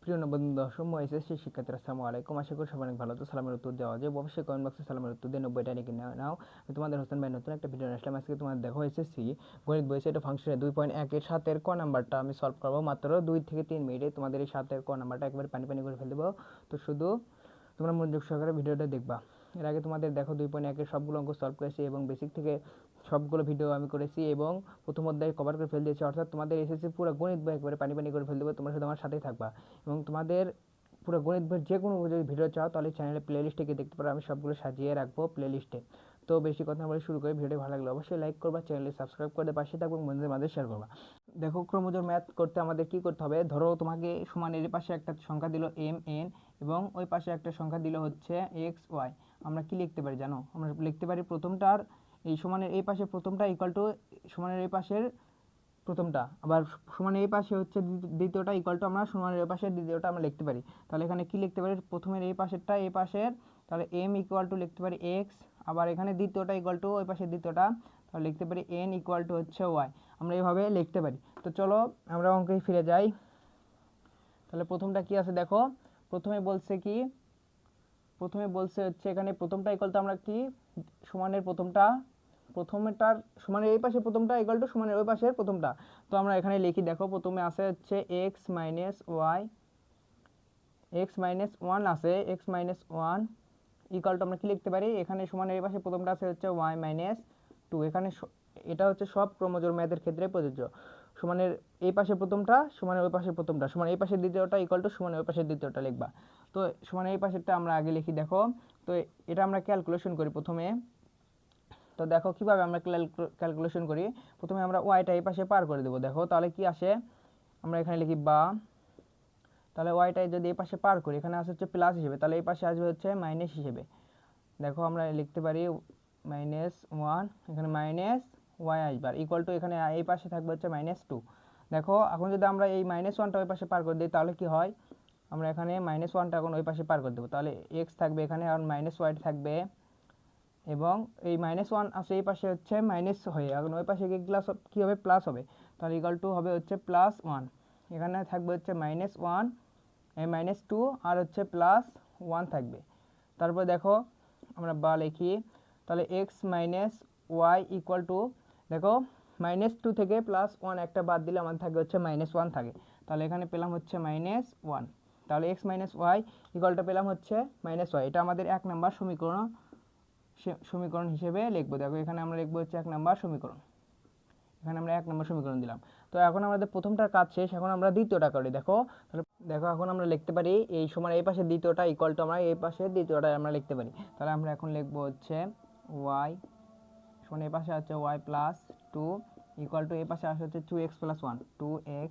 প্রিয় নবম দশম এসএসসি শিক্ষার্থীরা আসসালামু আলাইকুম। আশা করি সবাই অনেক ভালো। তো সালামের উত্তর দেওয়া যায়, অবশ্যই কমেন্ট বক্সে সালামের উত্তর দিয়ে 90টা নিয়ে নাও। আমি তোমাদের হোসেন ভাই নতুন একটা ভিডিও আসলাম। আজকে তোমাদের দেখো এসএসসি গণিত বই সেটা ফাংশনের 2.1 এর 7 এর ক নাম্বারটা আমি সলভ করবো মাত্র 2 থেকে 3 মিনিটে। তোমাদের এই 7 এর ক নাম্বারটা একবারে পানি পানি করে ফেলে দেবো। তো শুধু তোমরা মনোযোগ সহকারে ভিডিওটা দেখবা। এর আগে তোমাদের দেখো 2.1 এর সবগুলো অঙ্ক সলভ করেছি এবং বেসিক থেকে সবগুলো ভিডিও আমি করেছি এবং প্রথম অধ্যায় কভার করে ফেলে দিয়েছি। অর্থাৎ তোমাদের এসএসসি পুরো গণিত বই একবারে পানি পানি করে ফেলে দেবো। তোমরা শুধু আমার সাথেই থাকবা এবং তোমাদের পুরো গণিত বইয়ের যে কোনো যদি ভিডিও চাও তাহলে চ্যানেলে প্লেলিস্টে গিয়ে দেখতে পারো। আমি সবগুলো সাজিয়ে রাখবো প্লেলিস্টে। তো বেশি কথা বলে শুরু করে ভিডিওটি ভালো লাগলে অবশ্যই লাইক করবা, চ্যানেলে সাবস্ক্রাইব করে পাশে থাকবো, বন্ধুদের মাঝে শেয়ার করবা। দেখো ক্রমজোর ম্যাথ করতে আমাদের কি করতে হবে, ধরো তোমাকে সমানের এই পাশে একটা সংখ্যা দিল এম এন এবং ওই পাশে একটা সংখ্যা দিল হচ্ছে এক্স ওয়াই। আমরা কি লিখতে পারি জানো? আমরা লিখতে পারি প্রথমটার এই সমানের এই পাশে প্রথমটা ইকুয়াল টু সমানের এই পাশের প্রথমটা, আবার সমানের এই পাশে হচ্ছে দ্বিতীয়টা ইকুয়াল টু আমরা সমানের এই পাশের দ্বিতীয়টা আমরা লিখতে পারি। তাহলে এখানে কি লিখতে পারি, প্রথমের এই পাশেরটা এই পাশের, তাহলে এম ইকুয়াল টু লিখতে পারি এক্স, আবার এখানে দ্বিতীয়টা ইকুয়াল টু ওই পাশের দ্বিতীয়টা, তাহলে লিখতে পারি এন ইকুয়াল টু হচ্ছে ওয়াই। আমরা এইভাবে লিখতে পারি। তো চলো আমরা অঙ্কে ফিরে যাই। তাহলে প্রথমটা কি আছে দেখো, প্রথমে বলছে হচ্ছে এখানে প্রথমটা ইকুয়াল টু আমরা কি সমানের প্রথমটার সমানের এই পাশে প্রথমটা ইকুয়াল টু সমানের ওই পাশের প্রথমটা। তো আমরা এখানে লিখি দেখো, প্রথমে আছে হচ্ছে x minus y, x minus one আছে, x minus one equal to আমরা কি লিখতে পারি, এখানে সমানের এই পাশে প্রথমটা আছে হচ্ছে ওয়াই মাইনাস টু। এখানে এটা হচ্ছে সব ক্রমজোড় ম্যাথের ক্ষেত্রে প্রযোজ্য। সমানের এই পাশে প্রথমটা সমানের ওই পাশে প্রথমটা, সমান এই পাশের দ্বিতীয়টা ইকুয়াল টু সমানের ওই পাশের দ্বিতীয়টা লিখবা। তো সমানের এই পাশেরটা আমরা আগে লিখি দেখো। তো এটা আমরা ক্যালকুলেশন করি প্রথমে। তো দেখো কিভাবে আমরা ক্যালকুলেশন করি, প্রথমে আমরা ওয়াইটা এই পাশে পার করে দেবো। দেখো তাহলে কি আসে, আমরা এখানে লিখি বা, তাহলে ওয়াইটাই যদি এই পাশে পার করি এখানে আসে হচ্ছে প্লাস হিসেবে, তাহলে এই পাশে আসবে হচ্ছে মাইনাস হিসেবে। দেখো আমরা লিখতে পারি মাইনাস ওয়ান, এখানে মাইনাস ওয়াই আসবে, আর ইকুয়াল টু এখানে এই পাশে থাকবে হচ্ছে মাইনাস টু। দেখো এখন যদি আমরা এই মাইনাস ওয়ানটা ওই পাশে পার করে দিই তাহলে কি হয়, আমরা এখানে মাইনাস ওয়ানটা এখন ওই পাশে পার করে দেবো, তাহলে এক্স থাকবে এখানে আর মাইনাস ওয়াই থাকবে, এবং এই মাইনাস ওয়ান আসে এই পাশে হচ্ছে মাইনাস হয়ে, এখন ওই পাশে কী হবে প্লাস হবে, তাহলে ইকুয়াল টু হবে হচ্ছে প্লাস ওয়ান। এখানে থাকবে হচ্ছে মাইনাস ওয়ান, মাইনাস টু আর হচ্ছে প্লাস ওয়ান থাকবে। তারপর দেখো আমরা বা লিখি, তাহলে x minus y equal to, দেখো মাইনাস টু থেকে প্লাস ওয়ান একটা বাদ দিলে আমাদের থাকে হচ্ছে মাইনাস ওয়ান থাকে, তাহলে এখানে পেলাম হচ্ছে মাইনাস ওয়ান। তাহলে এক্স মাইনাস ওয়াই ইকুয়ালটা পেলাম হচ্ছে মাইনাস ওয়াই। এটা আমাদের 1 নম্বর সমীকরণ হিসেবে লিখবো। দেখো এখানে আমরা লিখবো হচ্ছে 1 নম্বর সমীকরণ, এখানে আমরা 1 নম্বর সমীকরণ দিলাম। তো এখন আমাদের প্রথমটার কাজ শেষ, এখন আমরা দ্বিতীয়টা করি। দেখো তাহলে দেখো এখন আমরা লিখতে পারি এই সমান এই পাশে দ্বিতীয়টা ইকুয়াল টু আমরা এই পাশে দ্বিতীয়টা আমরা লিখতে পারি। তাহলে আমরা এখন লিখবো হচ্ছে ওয়াই সমান এই পাশে আছে y plus two equal to এই পাশে আসে হচ্ছে 2x plus one, 2x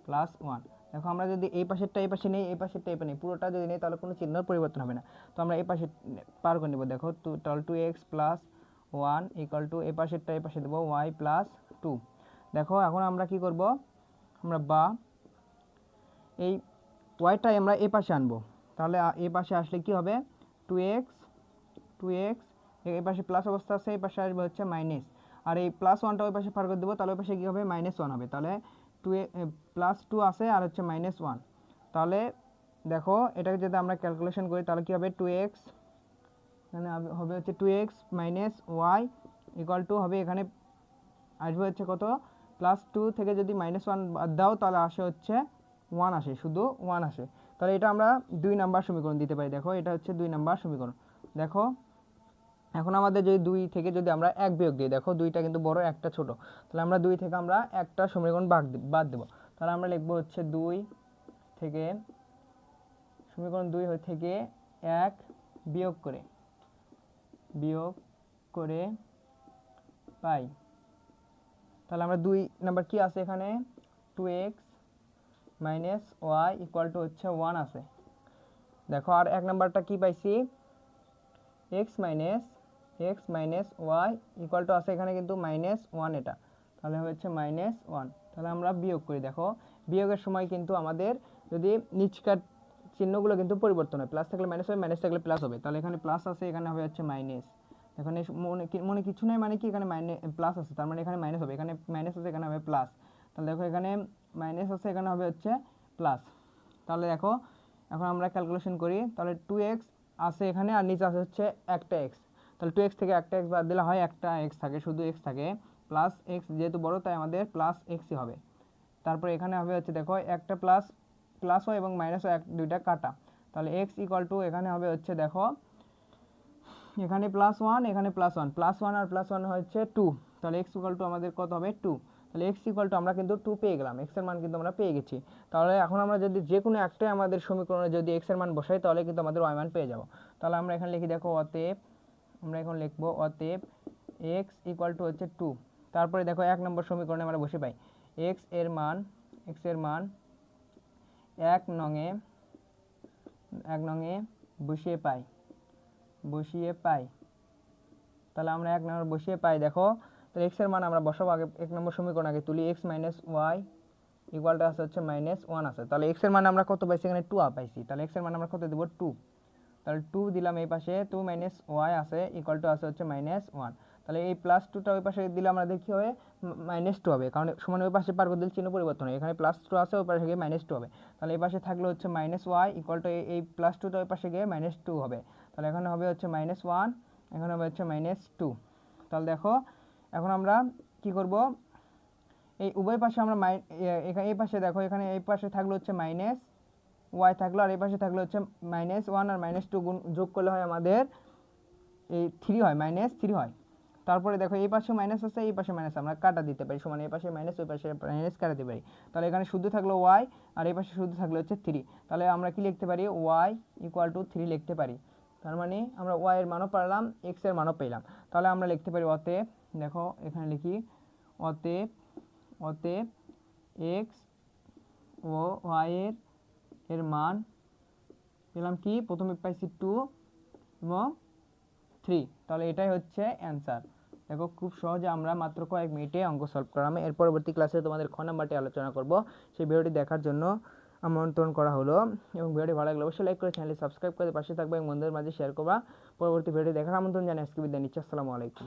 plus one. দেখো আমরা যদি এই পাশেরটা এই পাশে নেই, এই পাশেরটা এই পাশে নেই, পুরোটা যদি নেই তাহলে কোনো চিহ্ন পরিবর্তন হবে না। তো আমরা এই পাশে পার করে নেব। দেখো তাহলে 2x plus one equal to এই পাশেরটা এই পাশে দেবো ওয়াই প্লাস টু। দেখো এখন আমরা কি করব, আমরা বা এই ওয়াইটাই আমরা এই পাশে আনবো, তাহলে এই পাশে আসলে কি হবে 2x এই পাশে প্লাস অবস্থা আছে, এই পাশে আসবে হচ্ছে মাইনাস, আর এই প্লাস ওয়ানটা ওই পাশে পার করে দেবো, তাহলে ওই পাশে কী হবে মাইনাস ওয়ান হবে। তাহলে প্লাস টু আছে আর হচ্ছে মাইনাস ওয়ান। তাহলে দেখো এটাকে যদি আমরা ক্যালকুলেশন করি তাহলে কী হবে 2x, এখানে হবে হচ্ছে 2x minus y equal two হবে এখানে আসবে হচ্ছে কত, প্লাস টু থেকে যদি মাইনাস ওয়ান বাদ দাও তাহলে আসে হচ্ছে ওয়ান আসে, শুধু ওয়ান আসে। তাহলে এটা আমরা 2 নম্বর সমীকরণ দিতে পারি। দেখো এটা হচ্ছে 2 নম্বর সমীকরণ। দেখো এখন আমাদের যদি 2 থেকে যদি আমরা 1 বিয়োগ দিই, দেখো 2টা কিন্তু বড় 1টা ছোট, তাহলে আমরা 2 থেকে আমরা একটা সমীকরণ বাদ দেবো। তাহলে আমরা লিখবো হচ্ছে 2 থেকে সমীকরণ 2 থেকে 1 বিয়োগ করে পাই। তাহলে আমরা 2 নাম্বার কি আছে এখানে 2x minus y equal two হচ্ছে 1 আছে। দেখো আর 1 নাম্বারটা কি পাইছি, x minus y equal to আছে এখানে কিন্তু মাইনাস ওয়ান, এটা তাহলে হচ্ছে মাইনাস ওয়ান। তাহলে আমরা বিয়োগ করি। দেখো বিয়োগের সময় কিন্তু আমাদের যদি নিচকার চিহ্নগুলো কিন্তু পরিবর্তন হয়, প্লাস থাকলে মাইনাস হবে, মাইনাস থাকলে প্লাস হবে। তাহলে এখানে প্লাস আছে এখানে হবে হচ্ছে মাইনাস, এখানে মনে কিছু নাই, মানে কি এখানে প্লাস আছে তার মানে এখানে মাইনাস হবে, এখানে মাইনাস আছে এখানে হবে প্লাস। তাহলে দেখো এখানে মাইনাস আছে এখানে হবে হচ্ছে প্লাস। তাহলে দেখো এখন আমরা ক্যালকুলেশন করি, তাহলে 2x আছে এখানে আর নিচে আছে হচ্ছে একটা x, তাহলে 2x থেকে একটা x বাদ দিলে হয় একটা x থাকে, শুধু x থাকে, প্লাস x যেহেতু বড় তাই আমাদের প্লাস xই হবে। তারপরে এখানে হবে হচ্ছে দেখো একটা প্লাস প্লাস হয় এবং মাইনাস হয়, দুইটা কাটা, তাহলে x ইকুয়াল টু এখানে হবে হচ্ছে দেখো এখানে +1 এখানে +1, +1 আর +1 হচ্ছে 2, তাহলে x ইকুয়াল টু আমাদের কত হবে 2, তাহলে x ইকুয়াল টু আমরা কিন্তু 2 পেয়ে গেলাম, x এর মান কিন্তু আমরা পেয়ে গেছি। তাহলে এখন আমরা যদি যে কোনো একটাই আমাদের সমীকরণে যদি x এর মান বসাই তাহলে কিন্তু আমাদের y মান পেয়ে যাব। তাহলে আমরা এখানে লিখি দেখো অতএব, আমরা এখন লিখবো অতএব x ইকুয়াল টু হচ্ছে 2, তারপরে দেখো 1 নম্বর সমীকরণে আমরা বসে পাই x এর মান 1 নংয়ে বসিয়ে পাই, তাহলে আমরা 1 নম্বর বসিয়ে পাই দেখো, তো x এর মান আমরা বসাবো আগে 1 নম্বর সমীকরণ আগে তুলি, x মাইনাস ওয়াই ইকুয়ালটা আছে হচ্ছে -1 আছে, তাহলে x এর মান আমরা কত পাইছি এখানে 2 পাইছি, তাহলে x এর মান আমরা কত দেব 2, তাহলে 2 দিলাম এই পাশে, 2 মাইনাস ওয়াই আছে ইকুয়াল টু আছে হচ্ছে -1, তাহলে এই +2টা ওই পাশে দিলে আমরা দেখি হবে -2 হবে, কারণ সমান ওই পাশে পার করে দিলে চিহ্ন পরিবর্তন হয়, এখানে +2 আছে ওই পাশে গিয়ে -2 হবে, তাহলে এই পাশে থাকলে হচ্ছে -y ইকুয়াল টু এই +2টা ওই পাশে গিয়ে -2 হবে, তাহলে এখানে হবে হচ্ছে -1, এখানে হবে হচ্ছে -2। তাহলে দেখো এখন আমরা কি করব, এই উভয় পাশে আমরা এখানে এই পাশে দেখো এখানে এই পাশে থাকলে হচ্ছে ওয়াই থাকলো আর এই পাশে থাকলে হচ্ছে -1 আর -2 গুণ যোগ করলে হয় আমাদের এই 3 হয়, -3 হয়। তারপরে দেখো এই পাশে মাইনাস আছে এই পাশে মাইনাস, আমরা কাটা দিতে পারি, সমান এই পাশে মাইনাস ওই পাশে মাইনাস কাটা দিতে পারি, তাহলে এখানে শুধু থাকলো ওয়াই আর এই পাশে শুধু থাকলো হচ্ছে 3, তাহলে আমরা কি লিখতে পারি ওয়াই ইকুয়াল টু 3 লিখতে পারি, তার মানে আমরা ওয়াই এর মানও পারলাম এক্স এর মানও পেলাম, তাহলে আমরা লিখতে পারি অতএব, দেখো এখানে লিখি অতএব এক্স ও ওয়াই এর মান পেলাম কি, প্রথমে পাইছি 2 এবং 3, তাহলে এটাই হচ্ছে অ্যান্সার। দেখো খুব সহজে আমরা মাত্র কয়েক মিনিটে অঙ্ক সলভ করলাম। এর পরবর্তী ক্লাসে তোমাদের খ নাম্বারটি আলোচনা করব, সেই ভিডিওটি দেখার জন্য আমন্ত্রণ করা হলো, এবং ভিডিওটি ভালো লাগলে অবশ্যই লাইক করে চ্যানেলটি সাবস্ক্রাইব করে পাশে থাকবে এবং বন্ধুদের মাঝে শেয়ার করবা। পরবর্তী ভিডিওটি দেখার আমন্ত্রণ জানিয়ে আজকে বিদায় নিচ্ছি। আসসালামু আলাইকুম।